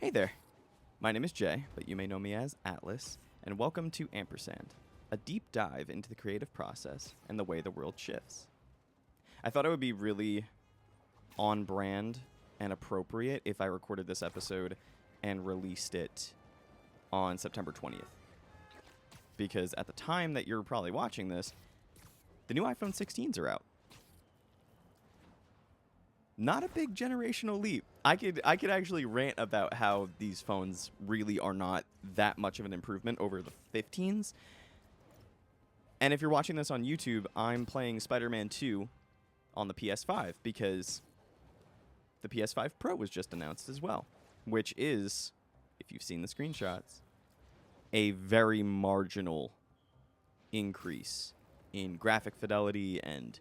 Hey there, my name is Jay, but you may know me as Atlas, and welcome to Ampersand, a deep dive into the creative process and the way the world shifts. I thought it would be really on brand and appropriate if I recorded this episode and released it on September 20th. Because at the time that you're probably watching this, the new iPhone 16s are out. Not a big generational leap. I could actually rant about how these phones really are not that much of an improvement over the 15s. And if you're watching this on YouTube, I'm playing Spider-Man 2 on the PS5 because the PS5 Pro was just announced as well, which is, if you've seen the screenshots, a very marginal increase in graphic fidelity and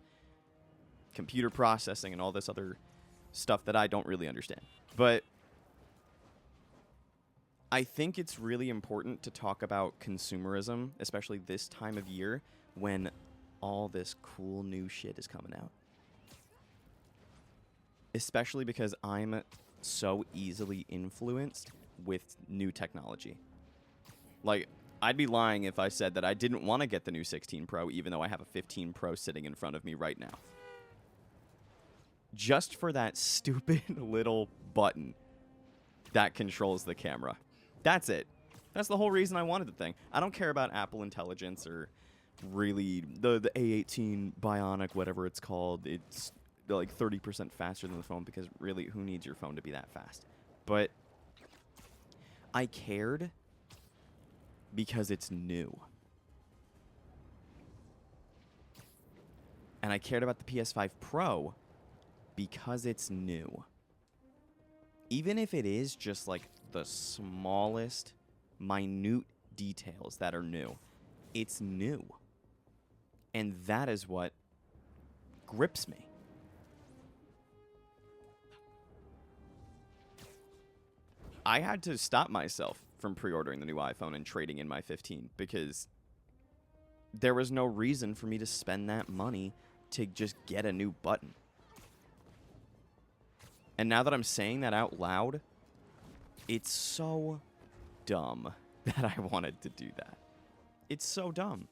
computer processing and all this other stuff that I don't really understand. But I think it's really important to talk about consumerism, especially this time of year when all this cool new shit is coming out. Especially because I'm so easily influenced with new technology. Like, I'd be lying if I said that I didn't want to get the new 16 Pro, even though I have a 15 Pro sitting in front of me right now. Just for that stupid little button that controls the camera. That's it. That's the whole reason I wanted the thing. I don't care about Apple Intelligence or really the A18 Bionic, whatever it's called. It's like 30% faster than the phone because really, who needs your phone to be that fast? But I cared because it's new. And I cared about the PS5 Pro because it's new. Even if it is just like the smallest, minute details that are new, it's new. And that is what grips me. I had to stop myself from pre-ordering the new iPhone and trading in my 15 because there was no reason for me to spend that money to just get a new button. And now that I'm saying that out loud, it's so dumb that I wanted to do that. It's so dumb.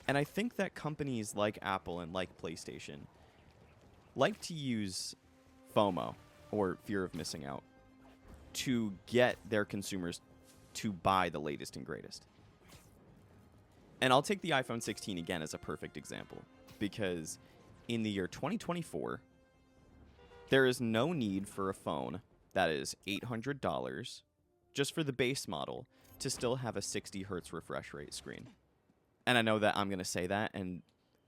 And I think that companies like Apple and like PlayStation like to use FOMO, or fear of missing out, to get their consumers to buy the latest and greatest. And I'll take the iPhone 16 again as a perfect example, because in the year 2024, there is no need for a phone that is $800 just for the base model to still have a 60 hertz refresh rate screen. And I know that I'm going to say that, and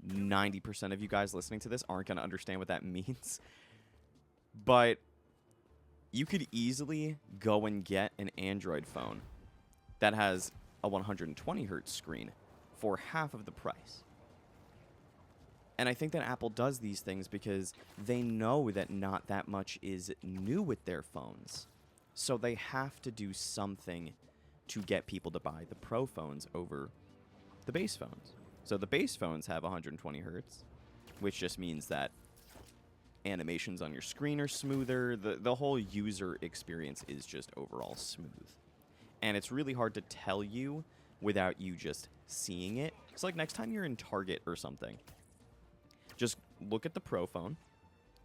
90% of you guys listening to this aren't going to understand what that means. But you could easily go and get an Android phone that has a 120 hertz screen for half of the price. And I think that Apple does these things because they know that not that much is new with their phones. So they have to do something to get people to buy the Pro phones over the base phones. So the base phones have 120 hertz, which just means that animations on your screen are smoother. The whole user experience is just overall smooth. And it's really hard to tell you without you just seeing it. It's like next time you're in Target or something, just look at the Pro phone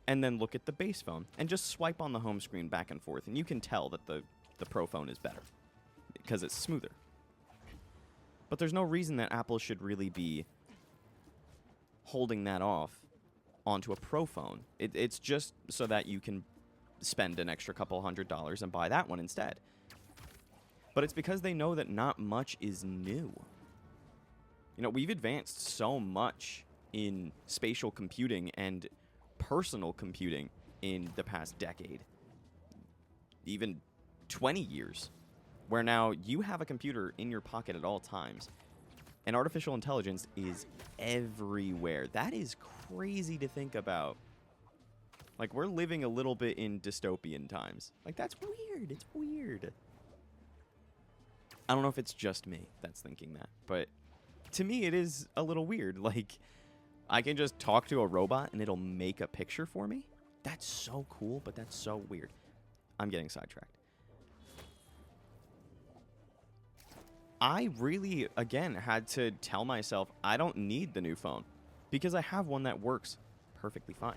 and then look at the base phone and just swipe on the home screen back and forth, and you can tell that the Pro phone is better because it's smoother. But there's no reason that Apple should really be holding that off onto a Pro phone. It's just so that you can spend an extra couple $100 and buy that one instead. But it's because they know that not much is new. You know, we've advanced so much in spatial computing and personal computing in the past decade, even 20 years, where now you have a computer in your pocket at all times, and artificial intelligence is everywhere. That is crazy to think about. Like, we're living a little bit in dystopian times. Like, that's weird. It's weird. I don't know if it's just me that's thinking that, but to me it is a little weird. Like, I can just talk to a robot and it'll make a picture for me. That's so cool, but that's so weird. I'm getting sidetracked. I really, again, had to tell myself I don't need the new phone because I have one that works perfectly fine.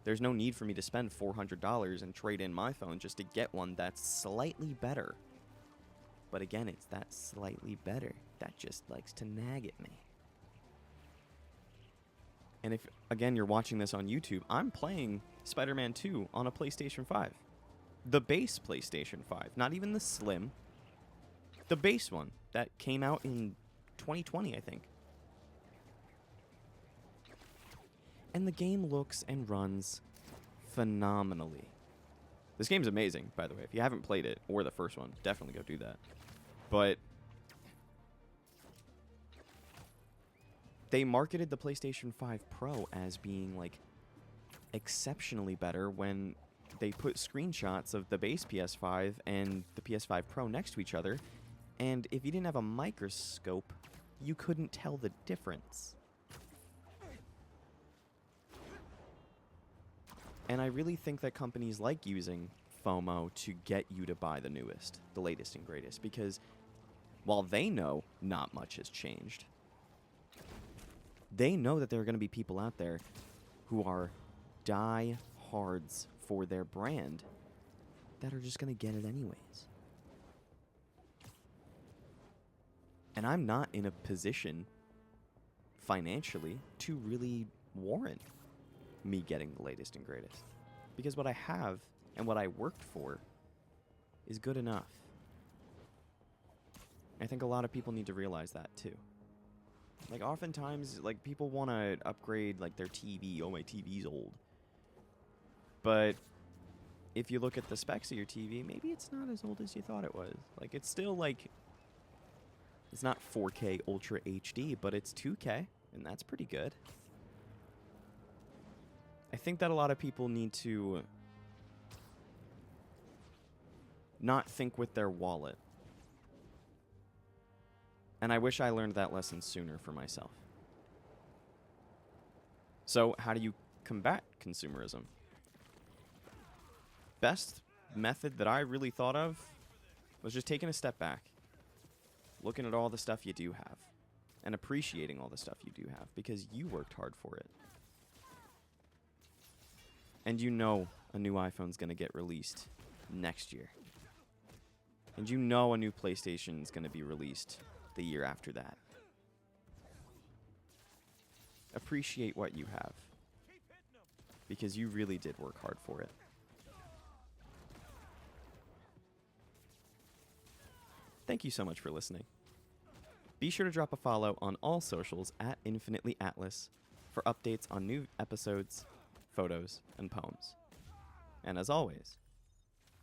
There's no need for me to spend $400 and trade in my phone just to get one that's slightly better. But again, it's that slightly better that just likes to nag at me. And if, again, you're watching this on YouTube, I'm playing Spider-Man 2 on a PlayStation 5. The base PlayStation 5, not even the Slim. The base one that came out in 2020, I think. And the game looks and runs phenomenally. This game's amazing, by the way. If you haven't played it, or the first one, definitely go do that. But they marketed the PlayStation 5 Pro as being, like, exceptionally better when they put screenshots of the base PS5 and the PS5 Pro next to each other. And if you didn't have a microscope, you couldn't tell the difference. And I really think that companies like using FOMO to get you to buy the newest, the latest and greatest, because while they know not much has changed, they know that there are going to be people out there who are die-hards for their brand that are just going to get it anyways. And I'm not in a position financially to really warrant me getting the latest and greatest. Because what I have and what I worked for is good enough. I think a lot of people need to realize that too. Like, oftentimes, like, people want to upgrade, like, their TV. Oh, my TV's old. But if you look at the specs of your TV, maybe it's not as old as you thought it was. Like, it's still, like, it's not 4K Ultra HD, but it's 2K, and that's pretty good. I think that a lot of people need to not think with their wallet. And I wish I learned that lesson sooner for myself. So, how do you combat consumerism? Best method that I really thought of was just taking a step back, looking at all the stuff you do have, and appreciating all the stuff you do have, because you worked hard for it. And you know a new iPhone's going to get released next year. And you know a new PlayStation is going to be released the year after that. Appreciate what you have, because you really did work hard for it. Thank you so much for listening. Be sure to drop a follow on all socials at Infinitely Atlas for updates on new episodes, photos, and poems. And as always,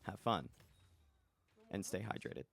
have fun and stay hydrated.